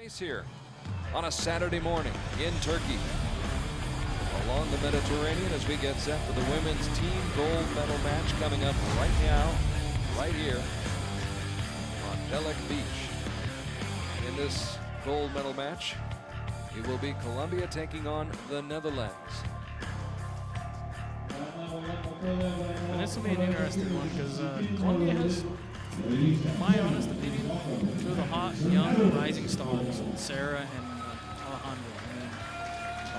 race here on a Saturday morning in Turkey along the Mediterranean as we get set for the women's team gold medal match coming up right now, right here on Belek Beach. And in this gold medal match, it will be Colombia taking on the Netherlands. And this will be an interesting one because Colombia has, in my honest opinion, two of the hot, young, rising stars, Sarah and Alejandra. I mean,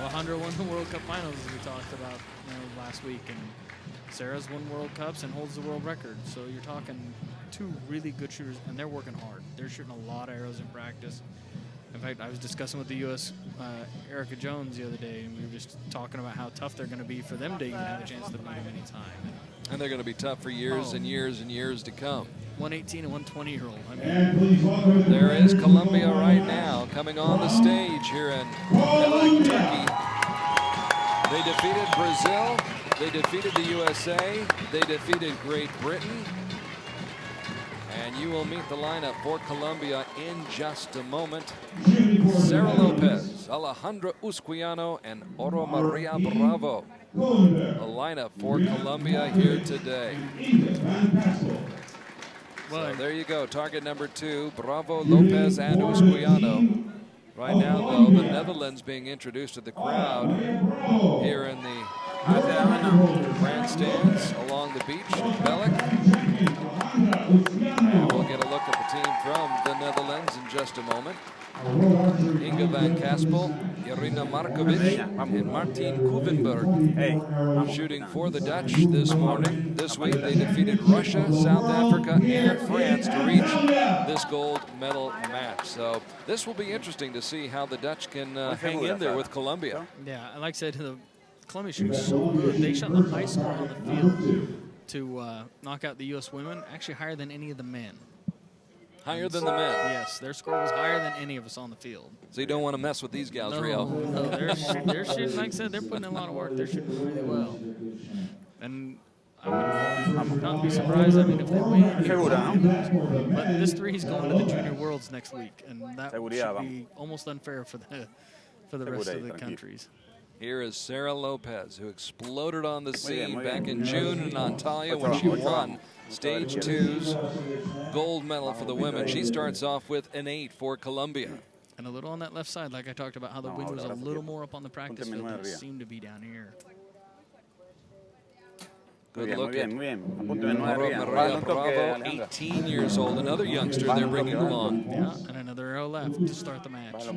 Alejandra won the World Cup finals, as we talked about last week, and Sarah's won World Cups and holds the world record. So you're talking two really good shooters, and they're working hard. They're shooting a lot of arrows in practice. In fact, I was discussing with the U.S. Erica Jones the other day, and we were just talking about how tough they're going to be for them to even have a chance to beat them anytime. And they're going to be tough for years and years and years to come. 118 and 120-year-old. I mean, there is Colombia right now coming on the stage here in Belek, Turkey. They defeated Brazil. They defeated the USA. They defeated Great Britain. And you will meet the lineup for Colombia in just a moment. Sarah Lopez, Alejandra Usquiano, and Oro Maria Bravo. The lineup for Colombia here today. So there you go, target number 2, Bravo, Lopez, and Usquiano. Right now, though, the Netherlands being introduced to the crowd here in the grandstands along the beach in Belek. And we'll get a look at the team from the Netherlands in just a moment. Inge van Kaspel, Irina Markovic, and Martin Kuvenberg shooting for the Dutch this morning. This week they defeated Russia, South Africa, and France to reach this gold medal match. So this will be interesting to see how the Dutch can hang in there with Colombia. Yeah, like I said, the Colombia shooting so good. They shot the high score on the field to knock out the U.S. women, actually higher than any of the men. Higher than the men? Yes, their score was higher than any of us on the field. So you don't want to mess with these gals, Rio. No, they're shooting, like I said, they're putting in a lot of work. They're shooting really well. And I would not be surprised, I mean, if they win. But this three is going to the Junior Worlds next week, and that should be almost unfair for the rest of the countries. Here is Sarah Lopez, who exploded on the scene back in June in Antalya when she won Stage 2's gold medal for the women. She starts off with an 8 for Colombia. And a little on that left side, like I talked about, how the wind was a little more up on the practice field than it seemed to be down here. Good look at Maria Bravo, 18 years old, another youngster they're bringing along. Yeah, and another arrow left to start the match.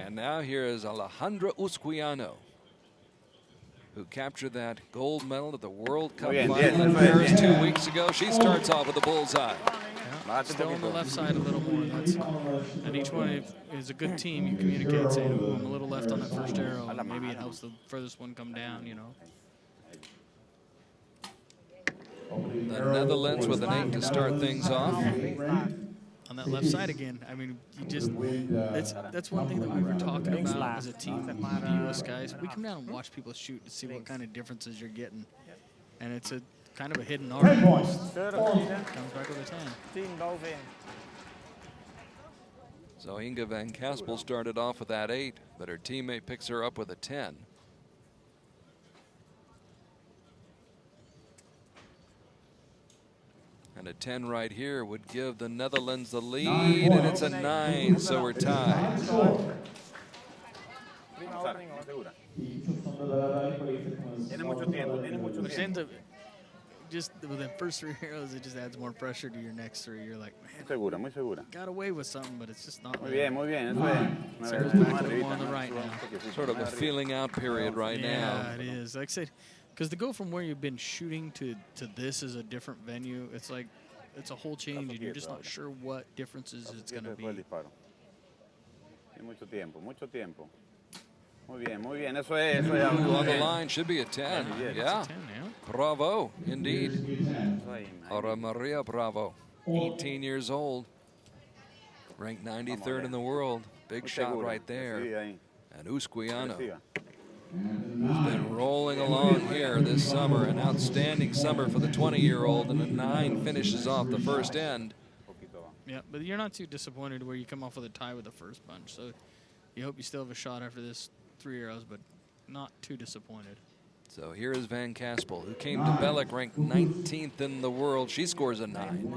And now here is Alejandra Usquiano, who captured that gold medal at the World Cup final in Paris 2 weeks ago. She starts off with a bullseye. Yeah, still on the left side a little more. And each one is a good team. You communicate, saying, "Ooh, I'm a little left on that first arrow." Maybe it helps the furthest one come down, you know. The Netherlands with an 8 to start things off. On that left side again, I mean, you just, that's one thing that we were talking about as a team, the U.S. guys. We come down and watch people shoot to see what kind of differences you're getting. And it's a kind of a hidden art. Comes back with a 10. So Inge van Kaspel started off with that 8, but her teammate picks her up with a 10. And a 10 right here would give the Netherlands the lead, and it's a 9, so we're tied. Just with the first 3 arrows, it just adds more pressure to your next 3. You're like, man, got away with something, but it's just not. Sarah's back to the one on the right now. Sort of a feeling out period right now. Yeah, it is. Like I said, because to go from where you've been shooting to this is a different venue, it's like it's a whole change, and you're just not sure what differences it's going to be. On the line should be a 10. Yeah. 10, yeah. Bravo, indeed. Ora Maria Bravo, 18 years old, ranked 93rd in the world. Big shot right there. And Usquiano, who's been rolling along here this summer. An outstanding summer for the 20-year-old, and a 9 finishes off the first end. Yeah, but you're not too disappointed where you come off with a tie with the first bunch. So you hope you still have a shot after this 3 arrows, but not too disappointed. So here is Van Kaspel, who came to Belek ranked 19th in the world. She scores a 9.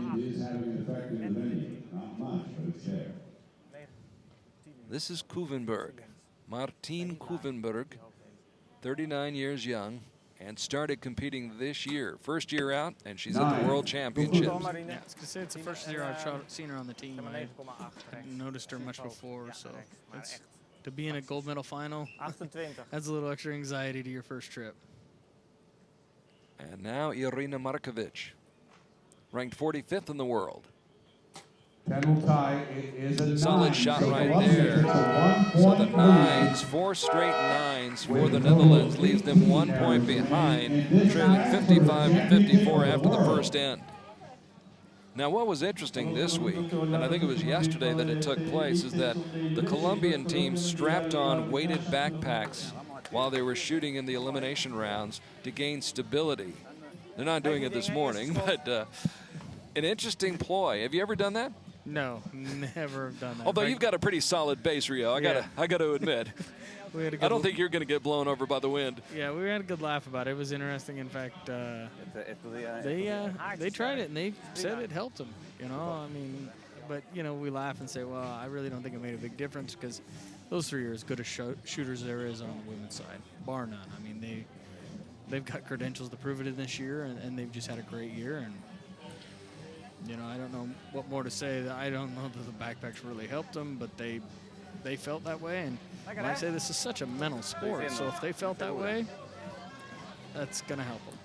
This is Kuvenberg, Martine Kuvenberg, 39 years young, and started competing this year. First year out, and she's at the World Championships. Yeah, I was going to say it's the first year I've seen her on the team. I hadn't noticed her much before, so it's, to be in a gold medal final, adds a little extra anxiety to your first trip. And now Irina Markovic, ranked 45th in the world. Solid shot right there. So the 9s, 4 straight 9s for the Netherlands, leaves them 1 point behind, trailing 55-54 after the first end. Now, what was interesting this week, and I think it was yesterday that it took place, is that the Colombian team strapped on weighted backpacks while they were shooting in the elimination rounds to gain stability. They're not doing it this morning, but an interesting ploy. Have you ever done that? No, never have done that. Although you've got a pretty solid base, Rio. I gotta admit. I don't think you're going to get blown over by the wind. Yeah, we had a good laugh about it. It was interesting. In fact, they tried it and they said it helped them. You know, I mean, but you know, we laugh and say, well, I really don't think it made a big difference because those 3 are as good as shooters there is on the women's side, bar none. I mean, they've got credentials to prove it in this year, and they've just had a great year. And you know, I don't know what more to say. I don't know that the backpacks really helped them, but they felt that way. And like I say, this is such a mental sport. So if they felt that way, that's going to help them.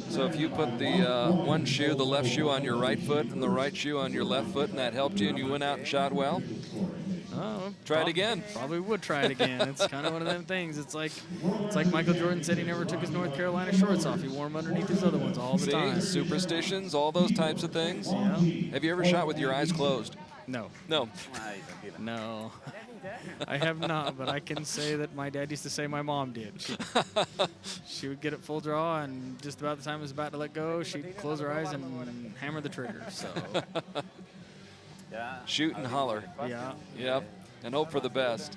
So if you put the one shoe, the left shoe on your right foot and the right shoe on your left foot, and that helped you and you went out and shot well, try it again. Probably would try it again. It's kind of one of them things. It's like Michael Jordan said he never took his North Carolina shorts off. He wore them underneath his other ones all the time. Superstitions, all those types of things. Yeah. Have you ever shot with your eyes closed? No. No. No. I have not, but I can say that my dad used to say my mom did. She would get it full draw, and just about the time it was about to let go, she'd close her eyes and hammer the trigger. So. Shoot and holler. Yeah. Yep. And hope for the best.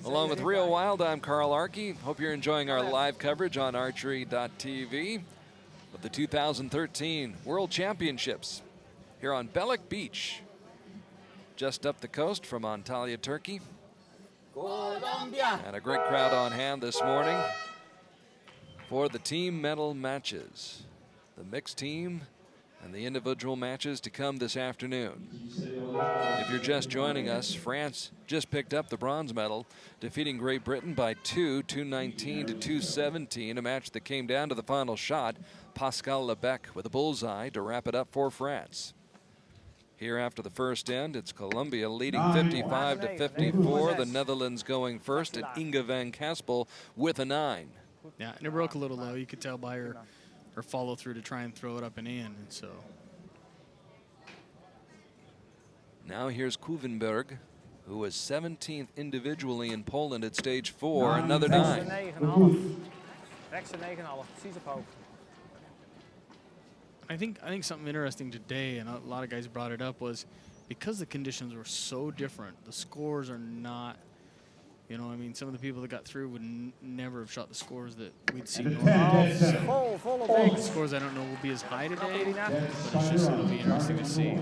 Along with Rio Wild, I'm Carl Archey. Hope you're enjoying our live coverage on Archery.tv of the 2013 World Championships here on Belek Beach, just up the coast from Antalya, Turkey. And a great crowd on hand this morning for the team medal matches. The mixed team and the individual matches to come this afternoon. If you're just joining us, France just picked up the bronze medal, defeating Great Britain by 219 to 217, a match that came down to the final shot. Pascal Lebec with a bullseye to wrap it up for France. Here after the first end, it's Colombia leading 55 to 54. The Netherlands going first, and Inge Van Kaspel with a 9. Yeah, and it broke a little low. You could tell by her follow through to try and throw it up and in, and so. Now here's Kuvenberg, who was 17th individually in Poland at stage 4, another 9. I think something interesting today, and a lot of guys brought it up, was because the conditions were so different, the scores are not, you know, I mean, some of the people that got through would never have shot the scores that we'd see normally. So, the scores I don't know will be as high today, but it's just going to be interesting to see.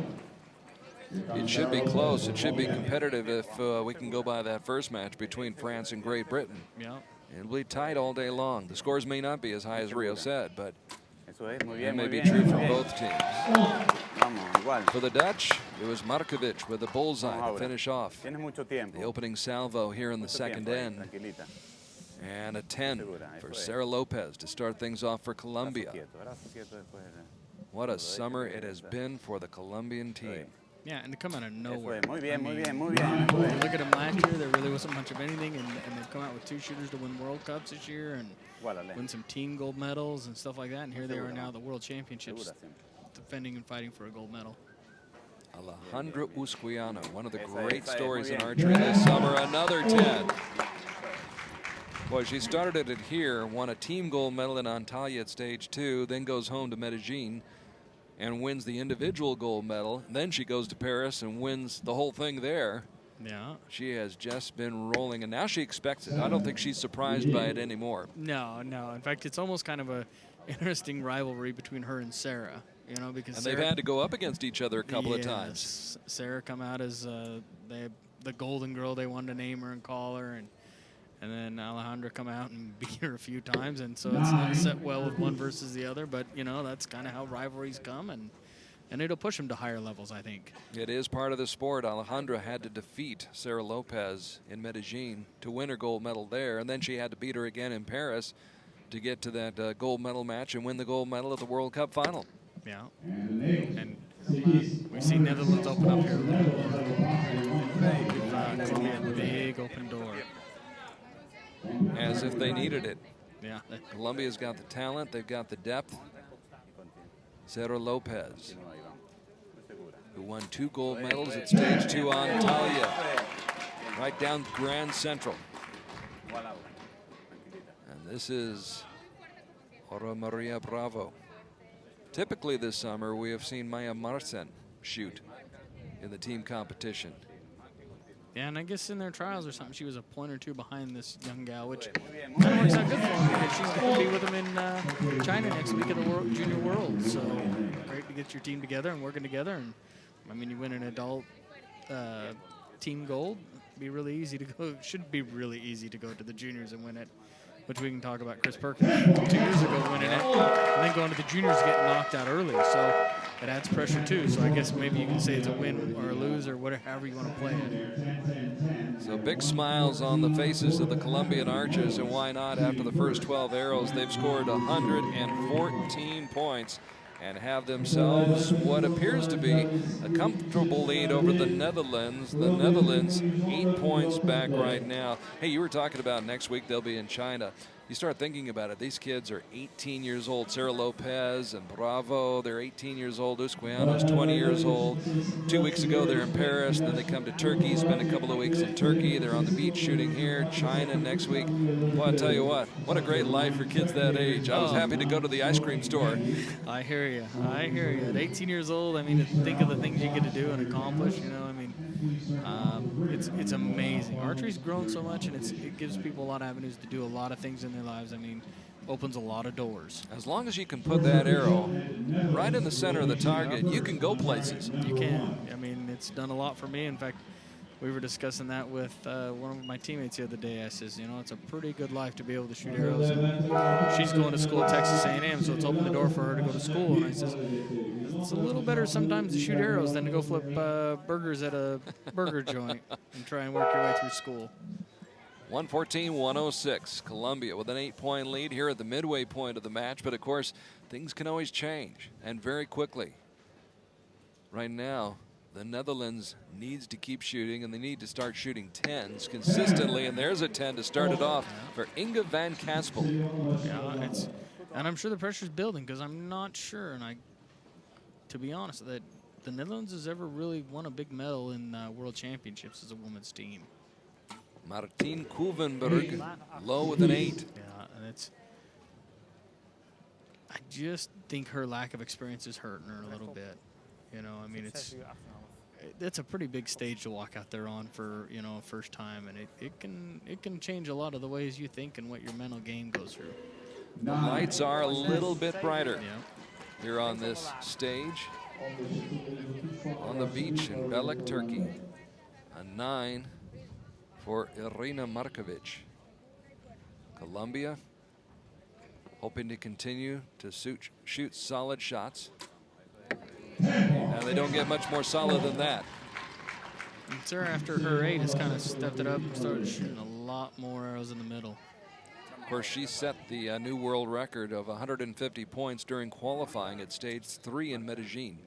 It should be close. It should be competitive if we can go by that first match between France and Great Britain. Yeah. It'll be tight all day long. The scores may not be as high as Rio said, but it may be true for both teams. For the Dutch, it was Markovic with a bullseye to finish off the opening salvo here in the second end. And a 10 for Sarah Lopez to start things off for Colombia. What a summer it has been for the Colombian team. Yeah, and to come out of nowhere. I mean, look at them last year, there really wasn't much of anything, and they've come out with 2 shooters to win World Cups this year and win some team gold medals and stuff like that, and here they are now at the World Championships defending and fighting for a gold medal. Alejandra Usquiano, one of the great stories in archery this summer, another 10. Boy, she started it here, won a team gold medal in Antalya at stage 2, then goes home to Medellin and wins the individual gold medal. And then she goes to Paris and wins the whole thing there. Yeah. She has just been rolling, and now she expects it. I don't think she's surprised by it anymore. No, no. In fact, it's almost kind of a interesting rivalry between her and Sarah. You know, because and they've had to go up against each other a couple of times. Sarah come out as the golden girl, they wanted to name her and call her, and then Alejandra come out and beat her a few times, and so it's not set well with one versus the other. But you know, that's kind of how rivalries come, and it'll push them to higher levels, I think. It is part of the sport. Alejandra had to defeat Sarah Lopez in Medellin to win her gold medal there, and then she had to beat her again in Paris to get to that gold medal match and win the gold medal at the World Cup final. Yeah, and we've seen Netherlands open up here. Colombia, a big open door. As if they needed it. Yeah. Colombia's got the talent, they've got the depth. Sarah Lopez, who won 2 gold medals at stage 2 on Antalya, right down Grand Central. And this is Ora Maria Bravo. Typically this summer, we have seen Maya Marcen shoot in the team competition. Yeah, and I guess in their trials or something, she was a point or 2 behind this young gal, which kind of works out good for her because she's going to be with them in China next week at the Junior Worlds. So great to get your team together and working together. And I mean, you win an adult team gold, be really easy to go. Should be really easy to go to the juniors and win it, which we can talk about. Chris Perkins 2 years ago winning it, and then going to the juniors getting knocked out early. So it adds pressure too. So I guess maybe you can say it's a win or a lose or whatever, however you want to play it. So big smiles on the faces of the Colombian archers, and why not? After the first 12 arrows, they've scored 114 points and have themselves what appears to be a comfortable lead over the Netherlands. The Netherlands 8 points back right now. Hey, you were talking about next week they'll be in China. You start thinking about it, these kids are 18 years old. Sarah Lopez and Bravo, they're 18 years old. Usquiano's 20 years old. 2 weeks ago, they're in Paris. Then they come to Turkey, spend a couple of weeks in Turkey. They're on the beach shooting here. China next week. Well, I tell you what a great life for kids that age. I was happy to go to the ice cream store. I hear you. I hear you. At 18 years old, I mean, think of the things you get to do and accomplish, you know, I mean, it's amazing. Archery's grown so much, and it gives people a lot of avenues to do a lot of things in their lives. I mean, opens a lot of doors. As long as you can put that arrow right in the center of the target, you can go places. You can. I mean, it's done a lot for me. In fact, we were discussing that with one of my teammates the other day. I says, you know, it's a pretty good life to be able to shoot arrows. And she's going to school at Texas A&M, so it's opened the door for her to go to school. And I says, it's a little better sometimes to shoot arrows than to go flip burgers at a burger joint and try and work your way through school. 114-106. Colombia with an 8-point lead here at the midway point of the match. But, of course, things can always change, and very quickly. Right now, the Netherlands needs to keep shooting, and they need to start shooting 10s consistently. And there's a 10 to start it off for Inge van Kaspel. Yeah, and I'm sure the pressure's building because I'm not sure, and to be honest, that the Netherlands has ever really won a big medal in World Championships as a women's team. Martien Kuvenberg, low with an 8. Yeah, and I just think her lack of experience is hurting her a little bit. You know, I mean, it's a pretty big stage to walk out there on for, you know, first time, and it can change a lot of the ways you think and what your mental game goes through. The lights are a little bit brighter Yeah. here on this stage on the beach in Belek, Turkey. A 9 for Irina Markovic. Colombia hoping to continue to shoot solid shots. And they don't get much more solid than that. And Sarah, after her 8, has kind of stepped it up and started shooting a lot more arrows in the middle. Of course, she set the new world record of 150 points during qualifying at stage 3 in Medellin.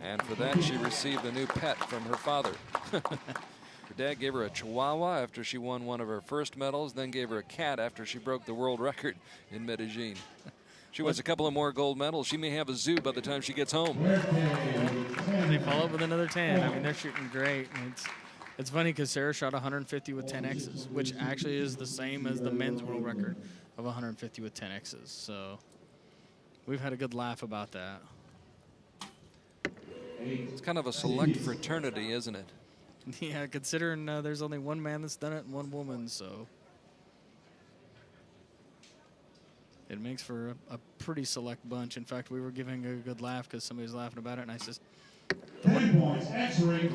And for that, she received a new pet from her father. Her dad gave her a Chihuahua after she won one of her first medals, then gave her a cat after she broke the world record in Medellin. She wants a couple of more gold medals. She may have a zoo by the time she gets home. And they follow up with another 10. I mean, they're shooting great. And It's funny because Sarah shot 150 with 10 X's, which actually is the same as the men's world record of 150 with 10 X's. So we've had a good laugh about that. It's kind of a select fraternity, isn't it? Yeah, considering there's only one man that's done it and one woman, so it makes for a pretty select bunch. In fact, we were giving a good laugh because somebody was laughing about it, and I says, the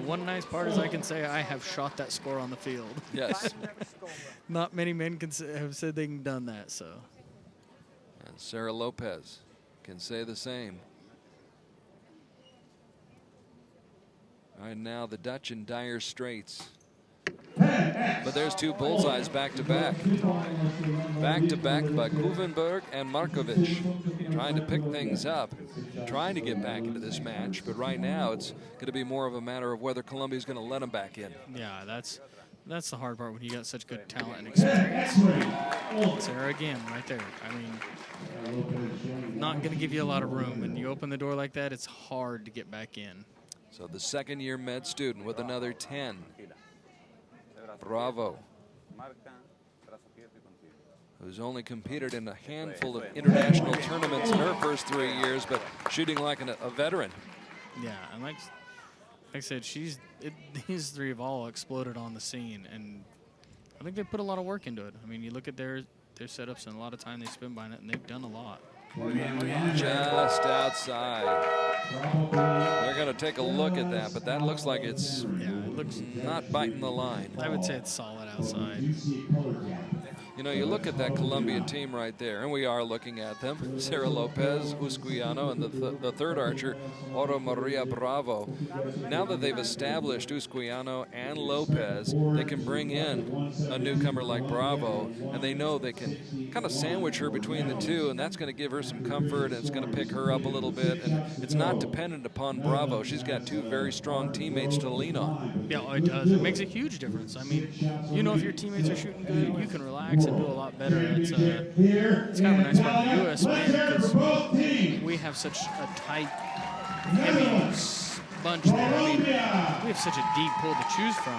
one nice part is I can say I have shot that score on the field. Yes. Not many men have said they can done that, so. And Sarah Lopez can say the same. Right now, the Dutch in dire straits. But there's two bullseyes back-to-back. Back-to-back by Kuvenberg and Markovic. Trying to pick things up, trying to get back into this match. But right now, it's going to be more of a matter of whether Colombia's going to let them back in. Yeah, that's the hard part when you got such good talent and experience. Sarah again, right there. I mean, not going to give you a lot of room. When you open the door like that, it's hard to get back in. So the second-year med student with another 10. Bravo. Who's only competed in a handful of international tournaments in her first 3 years, but shooting like a veteran. Yeah, and like I said, these three have all exploded on the scene, and I think they put a lot of work into it. I mean, you look at their setups and a lot of time they spend behind it, and they've done a lot. Just outside. They're going to take a look at that, but that looks like it looks not biting the line. I would say it's solid outside. You know, you look at that Colombian team right there, and we are looking at them. Sarah Lopez, Usquiano, and the third archer, Oro Maria Bravo. Now that they've established Usquiano and Lopez, they can bring in a newcomer like Bravo, and they know they can kind of sandwich her between the two, and that's going to give her some comfort, and it's going to pick her up a little bit, and it's not dependent upon Bravo. She's got two very strong teammates to lean on. Yeah, it does. It makes a huge difference. I mean, you know, if your teammates are shooting good, you can relax and do a lot better. It's kind of a nice part of the U.S. man because we have such a tight, heavy bunch there. I mean, we have such a deep pool to choose from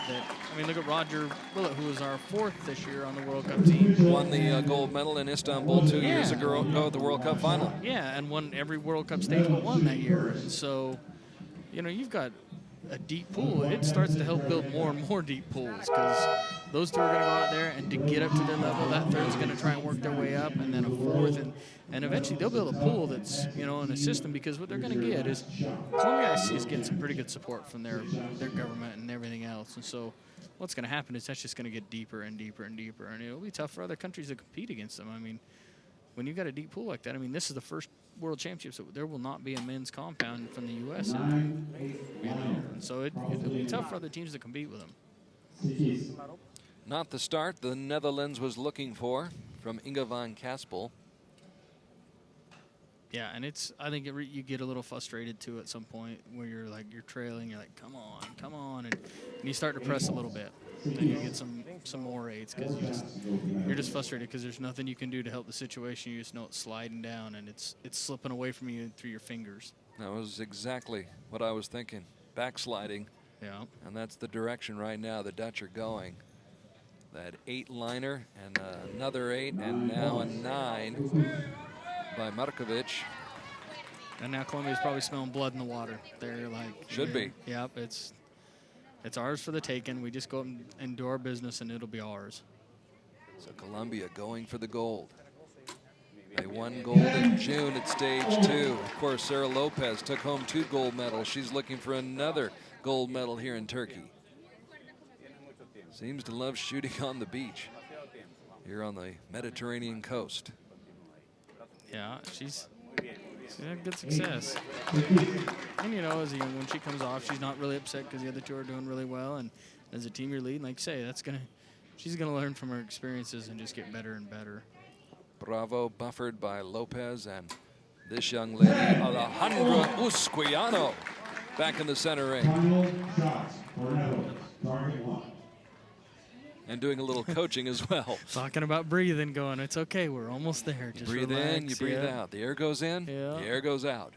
that. I mean, look at Roger Willett, who was our fourth this year on the World Cup team. Won the gold medal in Istanbul 2 years ago at the World Cup final. Yeah, and won every World Cup stage but one that year. And so, you know, you've got a deep pool. It starts to help build more and more deep pools because those two are going to go out there, and to get up to their level, that third's going to try and work their way up, and then a fourth, and eventually they'll build a pool that's, you know, in a system, because what they're going to get is Colombia is getting some pretty good support from their government and everything else, and so what's going to happen is that's just going to get deeper and deeper and deeper, and it'll be tough for other countries to compete against them. I mean, when you've got a deep pool like that, I mean, this is the first World Championships that there will not be a men's compound from the U.S. in there, you know, and so it'll be tough for other teams to compete with them. Not the start the Netherlands was looking for from Inge van Kaspel. Yeah, and I think you get a little frustrated too at some point where you're trailing, you're like, come on, and you start to press a little bit. Then you get some more aids because you're just frustrated because there's nothing you can do to help the situation. You just know it's sliding down and it's slipping away from you through your fingers. That was exactly what I was thinking. Backsliding. Yeah. And that's the direction right now the Dutch are going. That 8-liner and another 8 and now a 9 by Markovic. And now Colombia's probably smelling blood in the water. They're like, should be. Yep, it's ours for the taking. We just go up and do our business, and it'll be ours. So Colombia going for the gold. They won gold in June at stage 2. Of course, Sarah Lopez took home 2 gold medals. She's looking for another gold medal here in Turkey. Seems to love shooting on the beach here on the Mediterranean coast. Yeah, she's had good success. And, you know, when she comes off, she's not really upset because the other two are doing really well. And as a team you're leading, like you say, she's going to learn from her experiences and just get better and better. Bravo buffered by Lopez and this young lady, Alejandra Usquiano, back in the center ring. And doing a little coaching as well. Talking about breathing, going, it's okay, we're almost there. Just breathe relax, in, you breathe out. The air goes in, the air goes out.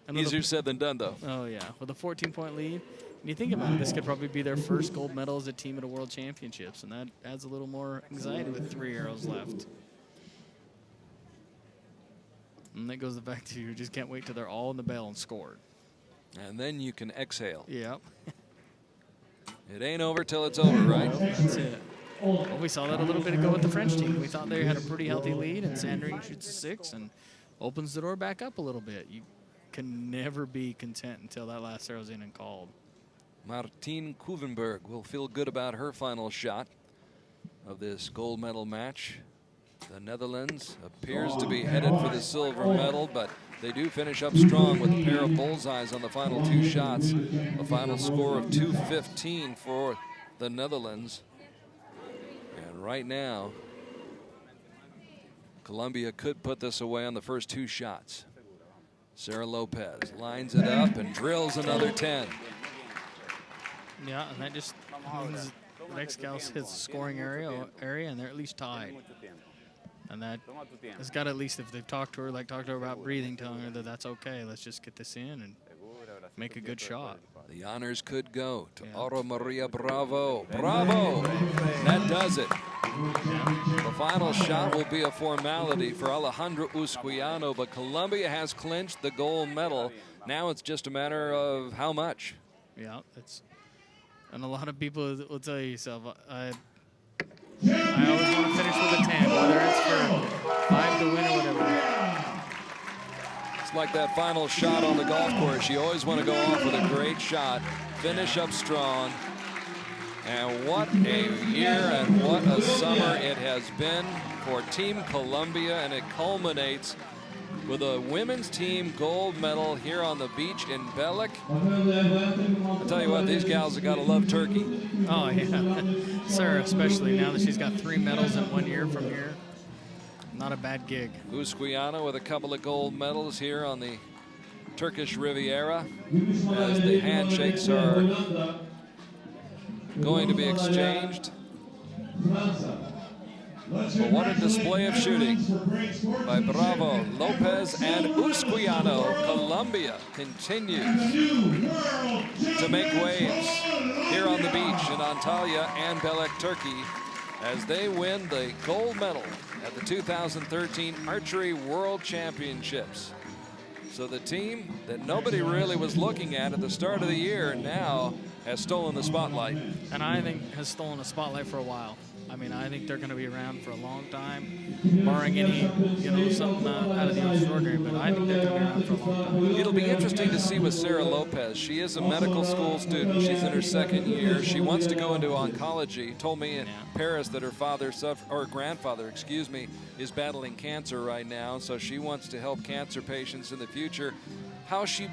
And Easier said than done, though. Oh, yeah. With a 14-point lead, you think about it, this could probably be their first gold medal as a team at a World Championships, and that adds a little more anxiety with 3 arrows left. And that goes back to you just can't wait till they're all in the bell and scored. And then you can exhale. Yep. It ain't over till it's over, right? That's it. Well, we saw that a little bit ago with the French team. We thought they had a pretty healthy lead, and Sandring shoots a 6 and opens the door back up a little bit. You can never be content until that last arrow's in and called. Martine Kuvenberg will feel good about her final shot of this gold medal match. The Netherlands appears to be headed for the silver medal, but they do finish up strong with a pair of bullseyes on the final 2 shots. A final score of 215 for the Netherlands. And right now, Colombia could put this away on the first 2 shots. Sarah Lopez lines it up and drills another 10. Yeah, and that just means the next gal hits the scoring area, and they're at least tied. And that has got, at least if they've talked to her about breathing, telling her that that's okay, let's just get this in and make a good shot. The honors could go to Aura Maria Bravo. Bravo! That does it. The final shot will be a formality for Alejandra Usquiano, but Colombia has clinched the gold medal. Now it's just a matter of how much. Yeah, and a lot of people will tell you yourself, I always want to finish with a 10, whether it's for 5 to win or whatever. It's like that final shot on the golf course. You always want to go off with a great shot, finish up strong. And what a year and what a summer it has been for Team Colombia, and it culminates with a women's team gold medal here on the beach in Belek. I tell you what, these gals have got to love Turkey. Oh, yeah. Sarah, especially now that she's got 3 medals in 1 year from here. Not a bad gig. Usquiano with a couple of gold medals here on the Turkish Riviera as the handshakes are going to be exchanged. But what a display of shooting by Bravo, Lopez, and Usquiano. Colombia continues to make waves here on the beach in Antalya and Belek, Turkey, as they win the gold medal at the 2013 Archery World Championships. So the team that nobody really was looking at the start of the year now has stolen the spotlight. And I think has stolen the spotlight for a while. I mean, I think they're going to be around for a long time, barring any, something out of the extraordinary, but I think they're going to be around for a long time. It'll be interesting to see with Sarah Lopez. She is a medical school student. She's in her 2nd year. She wants to go into oncology. Told me in Paris that her grandfather, is battling cancer right now, so she wants to help cancer patients in the future. How she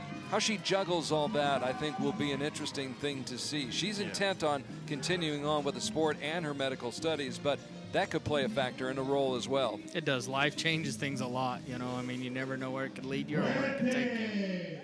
juggles all that, I think, will be an interesting thing to see. She's intent on continuing on with the sport and her medical studies, but that could play a factor in a role as well. It does. Life changes things a lot, I mean, you never know where it could lead you or where it could take you.